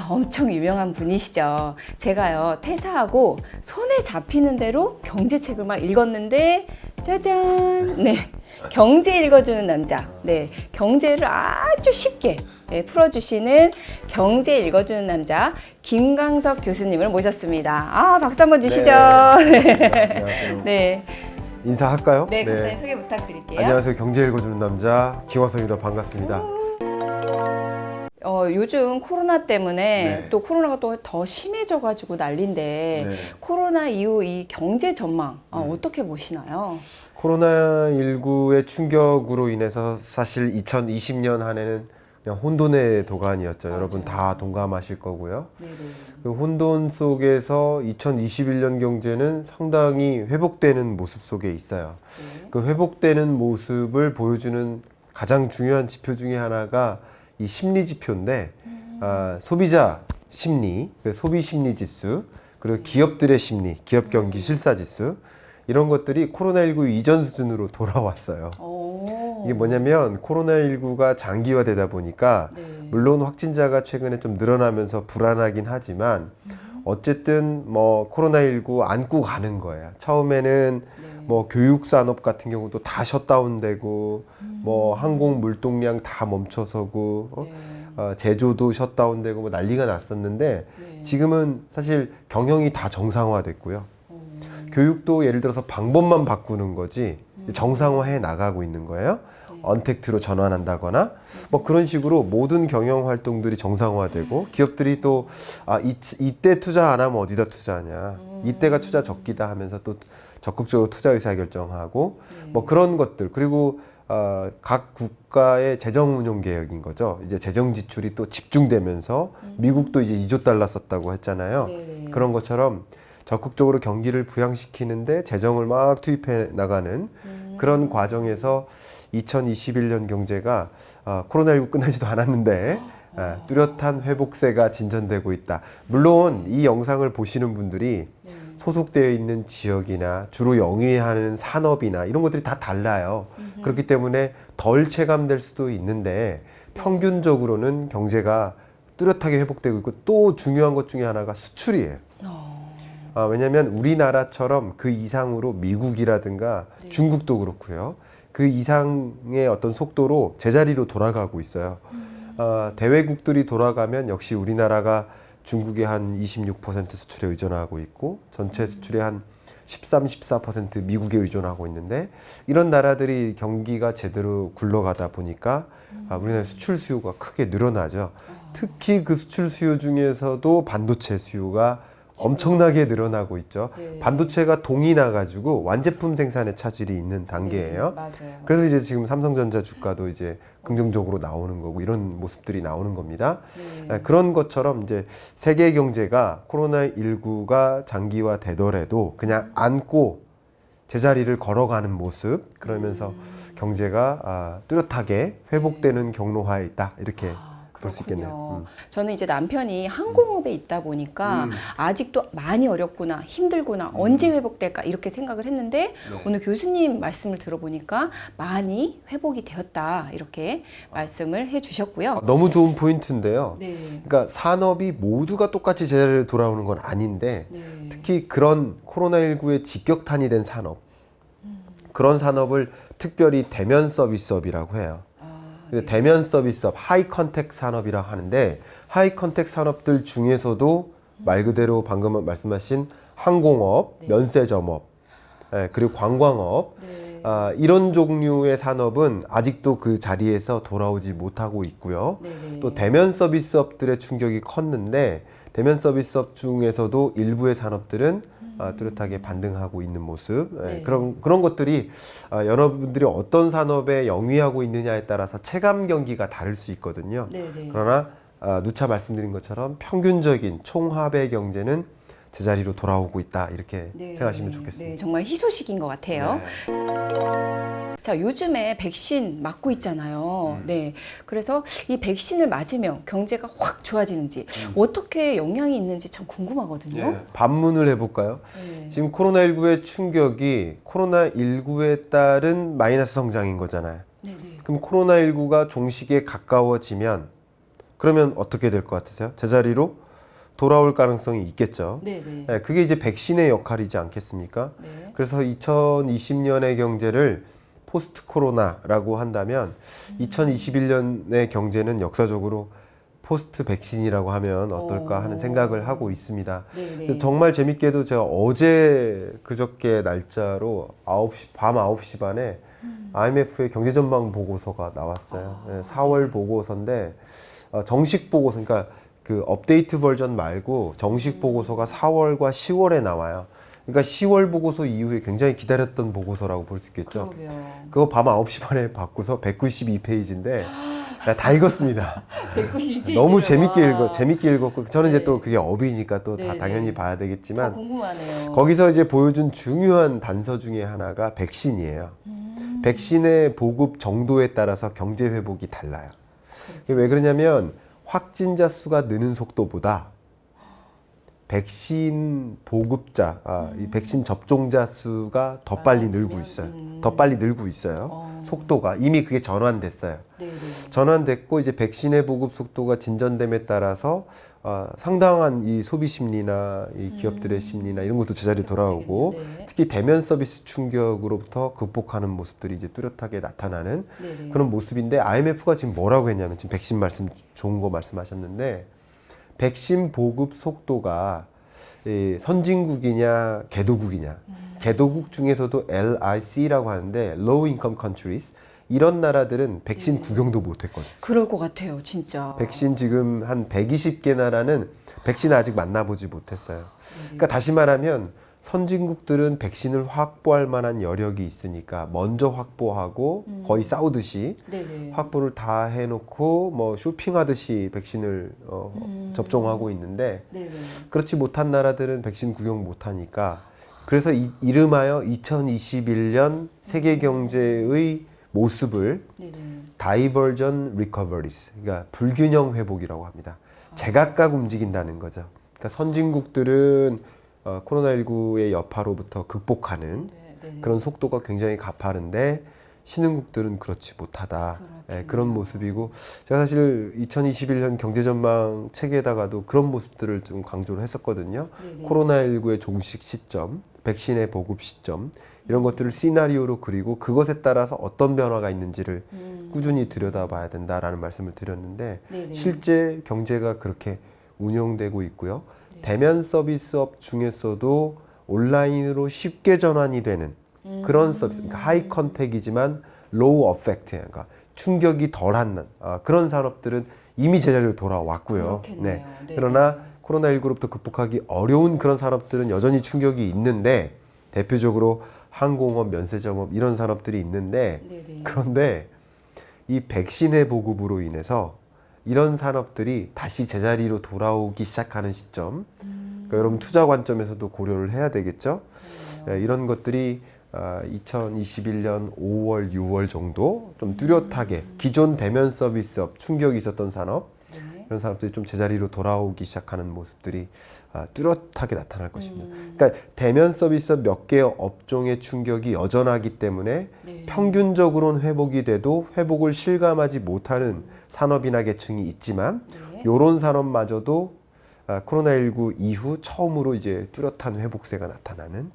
엄청 유명한 분이시죠. 제가요, 퇴사하고 손에 잡히는 대로 경제책을 막 읽었는데, 짜잔! 네. 경제 읽어주는 남자. 네. 경제를 아주 쉽게 풀어주시는 경제 읽어주는 남자, 김광석 교수님을 모셨습니다. 박수 한번 주시죠. 안녕하세요. 네. 인사할까요? 네, 간단히 소개 부탁드릴게요. 안녕하세요. 경제 읽어주는 남자 김광석입니다. 반갑습니다. 요즘 코로나 때문에 네. 또 코로나가 또 더 심해져가지고 난리인데 네. 코로나 이후 이 경제 전망 어떻게 보시나요? 코로나19의 충격으로 인해서 사실 2020년 한 해는 그냥 혼돈의 도가니였죠. 여러분 다 동감하실 거고요. 네네. 그 혼돈 속에서 2021년 경제는 상당히 회복되는 모습 속에 있어요. 네. 그 회복되는 모습을 보여주는 가장 중요한 지표 중에 하나가 이 심리 지표인데 소비자 심리, 소비 심리 지수, 그리고 기업들의 심리, 기업 경기 실사 지수 이런 것들이 코로나19 이전 수준으로 돌아왔어요. 이게 뭐냐면 코로나19가 장기화되다 보니까 네. 물론 확진자가 최근에 좀 늘어나면서 불안하긴 하지만 어쨌든 뭐 코로나19 안고 가는 거예요. 처음에는 뭐 교육 산업 같은 경우도 다 셧다운되고 뭐 항공 물동량 다 멈춰서고 제조도 셧다운되고 뭐 난리가 났었는데 지금은 사실 경영이 다 정상화됐고요. 교육도 예를 들어서 방법만 바꾸는 거지 정상화해 나가고 있는 거예요. 언택트로 전환한다거나 뭐 그런 식으로 모든 경영 활동들이 정상화되고 기업들이 또 이때 투자 안 하면 어디다 투자하냐, 이때가 투자 적기다 하면서 또 적극적으로 투자 의사 결정하고 뭐 그런 것들, 그리고 각 국가의 재정 운용 개혁인 거죠. 이제 재정 지출이 또 집중되면서 미국도 이제 2조 달러 썼다고 했잖아요. 그런 것처럼 적극적으로 경기를 부양시키는데 재정을 막 투입해 나가는 그런 과정에서 2021년 경제가 코로나19 끝나지도 않았는데 뚜렷한 회복세가 진전되고 있다. 물론 이 영상을 보시는 분들이 소속되어 있는 지역이나 주로 영위하는 산업이나 이런 것들이 다 달라요. 그렇기 때문에 덜 체감될 수도 있는데 평균적으로는 경제가 뚜렷하게 회복되고 있고, 또 중요한 것 중에 하나가 수출이에요. 왜냐하면 우리나라처럼 그 이상으로 미국이라든가 중국도 그렇고요. 그 이상의 어떤 속도로 제자리로 돌아가고 있어요. 대외국들이 돌아가면 역시 우리나라가 중국의 한 26% 수출에 의존하고 있고 전체 수출의 한 13, 14% 미국에 의존하고 있는데, 이런 나라들이 경기가 제대로 굴러가다 보니까 우리나라 수출 수요가 크게 늘어나죠. 특히 그 수출 수요 중에서도 반도체 수요가 엄청나게 늘어나고 있죠. 반도체가 동이 나가지고 완제품 생산에 차질이 있는 단계예요. 맞아요. 그래서 이제 지금 삼성전자 주가도 이제 긍정적으로 나오는 거고 이런 모습들이 나오는 겁니다. 그런 것처럼 이제 세계 경제가 코로나19가 장기화 되더라도 그냥 안고 제자리를 걸어가는 모습, 그러면서 경제가 뚜렷하게 회복되는 경로하에 있다, 이렇게 볼 수 있겠네요. 저는 이제 남편이 항공업에 있다 보니까 아직도 많이 어렵구나, 힘들구나, 언제 회복될까 이렇게 생각을 했는데 오늘 교수님 말씀을 들어보니까 많이 회복이 되었다 이렇게 말씀을 해주셨고요. 너무 좋은 포인트인데요. 그러니까 산업이 모두가 똑같이 제자리로 돌아오는 건 아닌데 특히 그런 코로나19의 직격탄이 된 산업, 그런 산업을 특별히 대면 서비스업이라고 해요. 대면 서비스업, 하이 컨택 산업이라고 하는데, 하이 컨택 산업들 중에서도 말 그대로 방금 말씀하신 항공업, 면세점업, 그리고 관광업, 이런 종류의 산업은 아직도 그 자리에서 돌아오지 못하고 있고요. 또 대면 서비스업들의 충격이 컸는데, 대면 서비스업 중에서도 일부의 산업들은 뚜렷하게 반등하고 있는 모습, 그런 것들이 여러분들이 어떤 산업에 영위하고 있느냐에 따라서 체감 경기가 다를 수 있거든요. 그러나 누차 말씀드린 것처럼 평균적인 총합의 경제는 제자리로 돌아오고 있다, 이렇게 생각하시면 좋겠습니다. 정말 희소식인 것 같아요. 자, 요즘에 백신 맞고 있잖아요. 그래서 이 백신을 맞으면 경제가 확 좋아지는지 어떻게 영향이 있는지 참 궁금하거든요. 반문을 해볼까요? 지금 코로나19의 충격이 코로나19에 따른 마이너스 성장인 거잖아요. 그럼 코로나19가 종식에 가까워지면 그러면 어떻게 될 것 같으세요? 제자리로 돌아올 가능성이 있겠죠. 네네. 네, 그게 이제 백신의 역할이지 않겠습니까? 네. 그래서 2020년의 경제를 포스트 코로나라고 한다면 2021년의 경제는 역사적으로 포스트 백신이라고 하면 어떨까 하는 생각을 하고 있습니다. 근데 정말 재밌게도 제가 어제 그저께 날짜로 밤 9시 반에 IMF의 경제 전망 보고서가 나왔어요. 4월 보고서인데 정식 보고서, 그러니까 그 업데이트 버전 말고 정식 보고서가 4월과 10월에 나와요. 그러니까 10월 보고서 이후에 굉장히 기다렸던 보고서라고 볼 수 있겠죠. 그러게요. 그거 밤 9시 반에 받고서 192페이지인데 다 읽었습니다. 192페이지. 너무 재밌게 읽었고 저는 이제 또 그게 업이니까 또 다 네, 당연히 네. 봐야 되겠지만 궁금하네요. 거기서 이제 보여준 중요한 단서 중에 하나가 백신이에요. 백신의 보급 정도에 따라서 경제 회복이 달라요. 왜 그러냐면 확진자 수가 느는 속도보다 백신 보급자, 이 백신 접종자 수가 더 빨리 늘고 있어요. 더 빨리 늘고 있어요. 속도가 이미 그게 전환됐어요. 네네. 전환됐고 이제 백신의 보급 속도가 진전됨에 따라서 상당한 이 소비 심리나 이 기업들의 심리나 이런 것도 제자리에 돌아오고 네. 특히 대면 서비스 충격으로부터 극복하는 모습들이 이제 뚜렷하게 나타나는 네네. 그런 모습인데 IMF가 지금 뭐라고 했냐면 지금 백신 말씀 좋은 거 말씀하셨는데 백신 보급 속도가 이 선진국이냐 개도국이냐 개도국 중에서도 LIC라고 하는데 Low Income Countries 이런 나라들은 백신 구경도 못 했거든요. 그럴 것 같아요, 진짜. 백신 지금 한 120개 나라는 백신 아직 만나보지 못했어요. 그러니까 다시 말하면 선진국들은 백신을 확보할 만한 여력이 있으니까 먼저 확보하고 거의 싸우듯이 네네. 확보를 다 해놓고 뭐 쇼핑하듯이 백신을 접종하고 있는데 네네. 그렇지 못한 나라들은 백신 구경 못하니까 그래서 이름하여 2021년 세계 경제의 모습을 네네. Divergent Recoveries, 그러니까 불균형 회복이라고 합니다. 제각각 움직인다는 거죠. 그러니까 선진국들은 코로나19의 여파로부터 극복하는 네네. 그런 속도가 굉장히 가파른데 신흥국들은 그렇지 못하다. 그런 모습이고 제가 사실 2021년 경제전망 책에다가도 그런 모습들을 좀 강조를 했었거든요. 네네. 코로나19의 종식 시점, 백신의 보급 시점 이런 것들을 시나리오로 그리고 그것에 따라서 어떤 변화가 있는지를 꾸준히 들여다봐야 된다라는 말씀을 드렸는데 네네. 실제 경제가 그렇게 운영되고 있고요. 네. 대면 서비스업 중에서도 온라인으로 쉽게 전환이 되는 그런 서비스, 그러니까 하이 컨택이지만 로우 어펙트, 그러니까 충격이 덜한 그런 산업들은 이미 제자리로 돌아왔고요. 그렇겠네요. 네. 네. 그러나 코로나19로부터 극복하기 어려운 그런 산업들은 여전히 충격이 있는데 대표적으로 항공업, 면세점업 이런 산업들이 있는데 네네. 그런데 이 백신의 보급으로 인해서 이런 산업들이 다시 제자리로 돌아오기 시작하는 시점 그러니까 여러분 투자 관점에서도 고려를 해야 되겠죠. 이런 것들이 2021년 5월, 6월 정도 좀 뚜렷하게 기존 대면 서비스업 충격이 있었던 산업 네. 이런 사람들이 좀 제자리로 돌아오기 시작하는 모습들이 뚜렷하게 나타날 것입니다. 그러니까 대면 서비스 몇 개의 업종의 충격이 여전하기 때문에 네. 평균적으로는 회복이 돼도 회복을 실감하지 못하는 산업이나 계층이 있지만 네. 이런 산업마저도 코로나19 이후 처음으로 이제 뚜렷한 회복세가 나타나는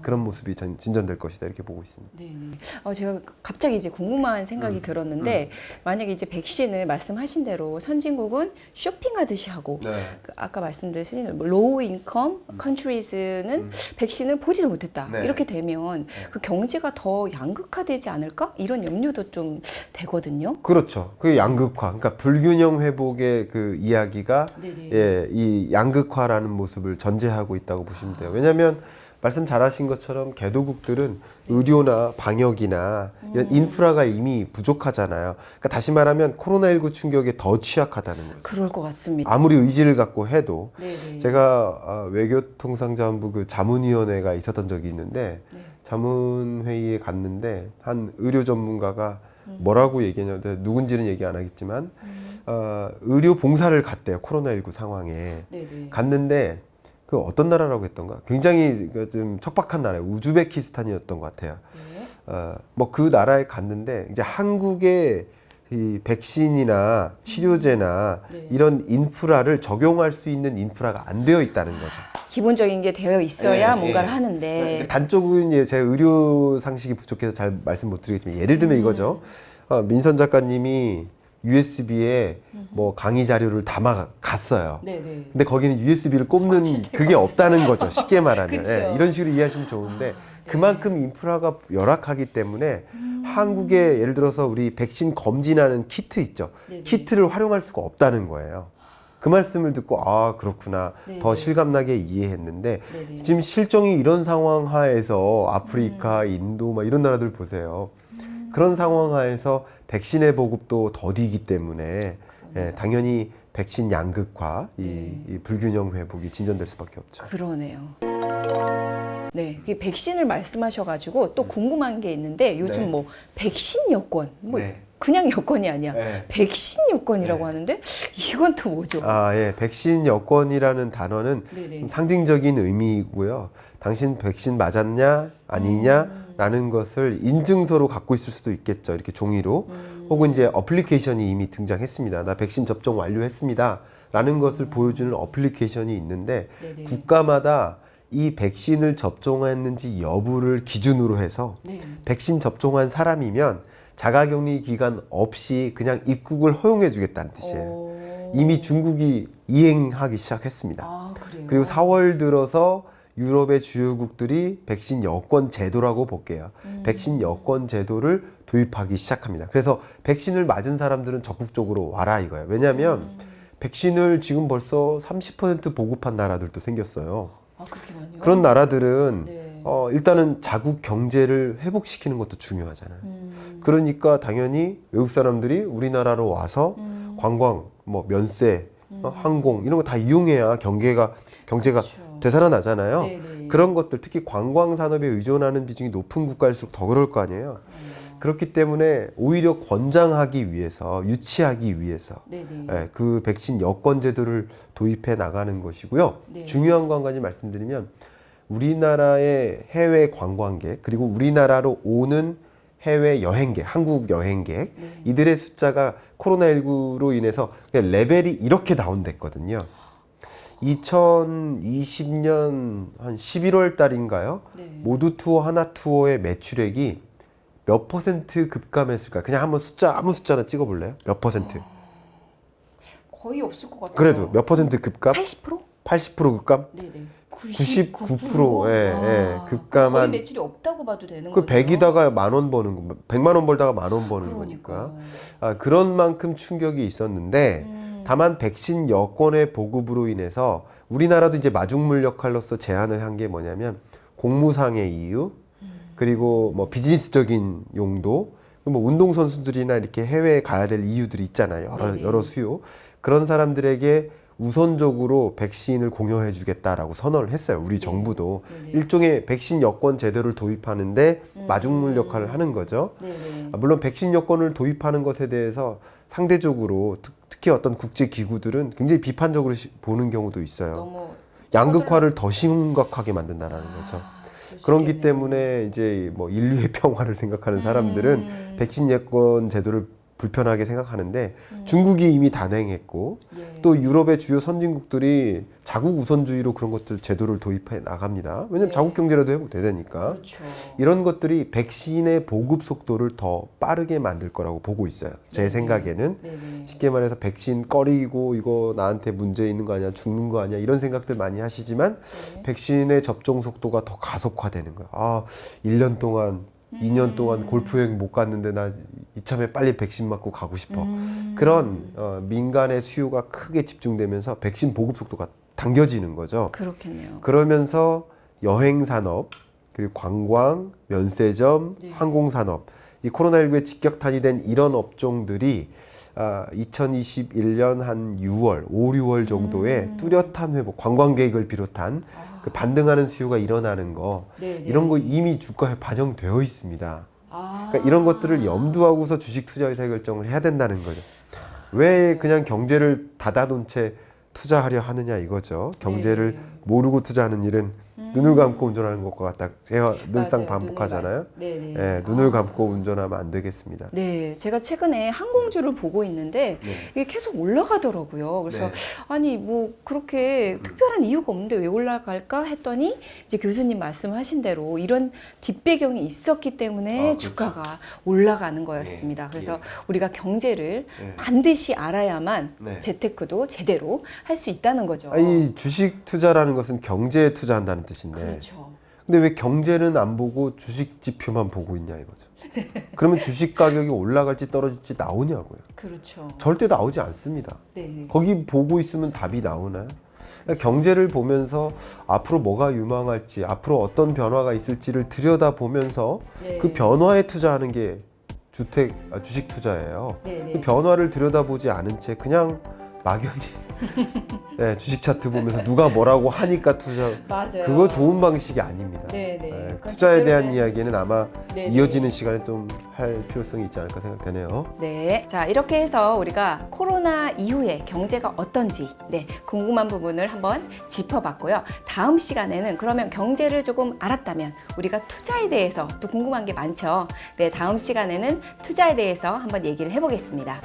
그런 모습이 진전될 것이다 이렇게 보고 있습니다. 네. 제가 갑자기 이제 궁금한 생각이 들었는데 만약에 이제 백신을 말씀하신 대로 선진국은 쇼핑하듯이 하고 그 아까 말씀드린 로우 인컴 컨트리즈는 백신을 보지도 못했다. 네. 이렇게 되면 그 경제가 더 양극화되지 않을까? 이런 염려도 좀 되거든요. 그렇죠. 그 양극화, 그러니까 불균형 회복의 그 이야기가 네네. 이 양극화라는 모습을 전제하고 있다고 보시면 돼요. 왜냐하면 말씀 잘하신 것처럼 개도국들은 의료나 방역이나 이런 인프라가 이미 부족하잖아요. 그러니까 다시 말하면 코로나19 충격에 더 취약하다는 거죠. 그럴 것 같습니다. 아무리 의지를 갖고 해도 네네. 제가 외교통상자원부 그 자문위원회가 있었던 적이 있는데 네. 자문회의에 갔는데 한 의료 전문가가 뭐라고 얘기했냐면 누군지는 얘기 안 하겠지만 의료 봉사를 갔대요. 코로나19 상황에 네네. 갔는데 그 어떤 나라라고 했던가 굉장히 좀 척박한 나라예요. 우즈베키스탄이었던 것 같아요. 네. 뭐 그 나라에 갔는데 이제 한국의 이 백신이나 치료제나 네. 이런 인프라를 적용할 수 있는 인프라가 안 되어 있다는 거죠. 기본적인 게 되어 있어야 네, 뭔가를 네. 하는데. 단적인 제가 의료 상식이 부족해서 잘 말씀 못 드리겠지만 예를 들면 이거죠. 민선 작가님이 USB에 뭐 강의 자료를 담아 갔어요. 네네. 근데 거기는 USB를 꼽는 그게 없다는 거죠. 쉽게 말하면. 그쵸. 예, 이런 식으로 이해하시면 좋은데 그만큼 인프라가 열악하기 때문에 한국에 예를 들어서 우리 백신 검진하는 키트 있죠. 네네. 키트를 활용할 수가 없다는 거예요. 그 말씀을 듣고 아 그렇구나 네네. 더 실감나게 이해했는데 네네. 지금 실정이 이런 상황 하에서 아프리카, 인도 막 이런 나라들 보세요. 그런 상황 하에서 백신의 보급도 더디기 때문에 예, 당연히 백신 양극화, 이 불균형 회복이 진전될 수밖에 없죠. 그러네요. 네, 그 백신을 말씀하셔가지고 또 궁금한 게 있는데 요즘 네. 뭐 백신 여권, 뭐 네. 그냥 여권이 아니야. 네. 백신 여권이라고 네. 하는데 이건 또 뭐죠? 아, 예. 백신 여권이라는 단어는 네네. 좀 상징적인 의미이고요. 당신 백신 맞았냐, 아니냐라는 것을 인증서로 갖고 있을 수도 있겠죠. 이렇게 종이로. 혹은 이제 어플리케이션이 이미 등장했습니다. 나 백신 접종 완료했습니다. 라는 것을 보여주는 어플리케이션이 있는데 네네. 국가마다 이 백신을 접종했는지 여부를 기준으로 해서 네. 백신 접종한 사람이면 자가격리 기간 없이 그냥 입국을 허용해 주겠다는 뜻이에요. 이미 중국이 이행하기 시작했습니다. 아, 그래요? 그리고 4월 들어서 유럽의 주요국들이 백신 여권 제도라고 볼게요. 백신 여권 제도를 도입하기 시작합니다. 그래서 백신을 맞은 사람들은 적극적으로 와라 이거예요. 왜냐하면 백신을 지금 벌써 30% 보급한 나라들도 생겼어요. 아, 그렇게 많이요? 그런 나라들은 네. 일단은 자국 경제를 회복시키는 것도 중요하잖아요. 그러니까 당연히 외국 사람들이 우리나라로 와서 관광, 뭐 면세, 항공 이런 거 다 이용해야 경제가 그렇죠. 되살아나잖아요. 네네. 그런 것들 특히 관광 산업에 의존하는 비중이 높은 국가일수록 더 그럴 거 아니에요. 그렇기 때문에 오히려 권장하기 위해서 유치하기 위해서 네네. 예, 그 백신 여권 제도를 도입해 나가는 것이고요. 네. 중요한 거 한 가지 말씀드리면 우리나라의 해외 관광객 그리고 우리나라로 오는 해외 여행객, 한국 여행객 네. 이들의 숫자가 코로나19로 인해서 그냥 레벨이 이렇게 다운됐거든요. 2020년 한 11월 달인가요? 네. 모두 투어 하나 투어의 매출액이 몇 퍼센트 급감했을까? 그냥 한번 아무 숫자나 찍어볼래요? 몇 퍼센트? 거의 없을 것 같아요. 그래도 몇 퍼센트 급감? 80%? 80% 급감? 네네. 99%, 예, 아, 급감한- 거의 매출이 없다고 봐도 되는 그 거죠. 100이다가 10,000원 버는 거, 100만 원 벌다가 10,000원 버는 거니까. 그러니까요. 그런 만큼 충격이 있었는데 다만 백신 여권의 보급으로 인해서 우리나라도 이제 마중물 역할로서 제안을 한 게 뭐냐면 공무상의 이유 그리고 뭐 비즈니스적인 용도 뭐 운동선수들이나 이렇게 해외에 가야 될 이유들이 있잖아요. 네네. 여러 수요. 그런 사람들에게 우선적으로 백신을 공여해 주겠다라고 선언을 했어요. 우리 정부도. 네네. 일종의 백신 여권 제도를 도입하는데 마중물 역할을 하는 거죠. 네네. 물론 백신 여권을 도입하는 것에 대해서 상대적으로 특히 어떤 국제 기구들은 굉장히 비판적으로 보는 경우도 있어요. 너무 양극화를 더 심각하게 만든다라는 거죠. 그럴 수 그렇기 있겠네요. 때문에 이제 뭐 인류의 평화를 생각하는 사람들은 백신 여권 제도를 불편하게 생각하는데 중국이 이미 단행했고 예. 또 유럽의 주요 선진국들이 자국 우선주의로 그런 것들 제도를 도입해 나갑니다. 왜냐하면 네. 자국 경제라도 회복되니까. 그렇죠. 이런 것들이 백신의 보급 속도를 더 빠르게 만들 거라고 보고 있어요. 제 네네. 생각에는. 네네. 쉽게 말해서 백신 꺼리고 이거 나한테 문제 있는 거 아니야, 죽는 거 아니야 이런 생각들 많이 하시지만 네. 백신의 접종 속도가 더 가속화되는 거야. 1년 동안 2년 동안 골프 여행 못 갔는데 나 이참에 빨리 백신 맞고 가고 싶어. 그런 민간의 수요가 크게 집중되면서 백신 보급 속도가 당겨지는 거죠. 그렇겠네요. 그러면서 여행 산업 그리고 관광, 면세점, 네. 항공 산업 이 코로나19에 직격탄이 된 이런 업종들이 2021년 한 6월, 5, 6월 정도에 뚜렷한 회복, 관광객을 비롯한 그 반등하는 수요가 일어나는 거 네네. 이런 거 이미 주가에 반영되어 있습니다. 아. 그러니까 이런 것들을 염두하고서 주식 투자 의사 결정을 해야 된다는 거죠. 왜 그냥 경제를 닫아놓은 채 투자하려 하느냐 이거죠. 경제를 네. 모르고 투자하는 일은 눈을 감고 운전하는 것과 같다. 제가 늘상 맞아요. 반복하잖아요. 네네. 예, 눈을 감고 운전하면 안 되겠습니다. 네, 제가 최근에 항공주를 보고 있는데 네. 이게 계속 올라가더라고요. 그래서 네. 아니 뭐 그렇게 특별한 이유가 없는데 왜 올라갈까 했더니 이제 교수님 말씀하신 대로 이런 뒷배경이 있었기 때문에 그렇죠. 주가가 올라가는 거였습니다. 예, 그래서 예. 우리가 경제를 네. 반드시 알아야만 네. 재테크도 제대로 할 수 있다는 거죠. 이 주식 투자라는 것은 경제에 투자한다는 뜻인데 그렇죠. 근데 왜 경제는 안 보고 주식 지표만 보고 있냐 이거죠. 그러면 주식 가격이 올라갈지 떨어질지 나오냐고요. 그렇죠. 절대 나오지 않습니다. 네. 거기 보고 있으면 답이 나오나요? 그러니까 경제를 보면서 앞으로 뭐가 유망할지, 앞으로 어떤 변화가 있을지를 들여다보면서 네. 그 변화에 투자하는 게 주식 투자예요. 네, 그 변화를 들여다보지 않은 채 그냥 막연히 네, 주식 차트 보면서 누가 뭐라고 하니까 투자 맞아요. 그거 좋은 방식이 아닙니다. 네, 네. 네, 그건 투자에 대한 때문에- 이야기는 아마 네, 이어지는 네. 시간에 좀 할 필요성이 있지 않을까 생각되네요. 네. 자, 이렇게 해서 우리가 코로나 이후에 경제가 어떤지, 네, 궁금한 부분을 한번 짚어봤고요. 다음 시간에는 그러면 경제를 조금 알았다면 우리가 투자에 대해서 또 궁금한 게 많죠. 네, 다음 시간에는 투자에 대해서 한번 얘기를 해보겠습니다.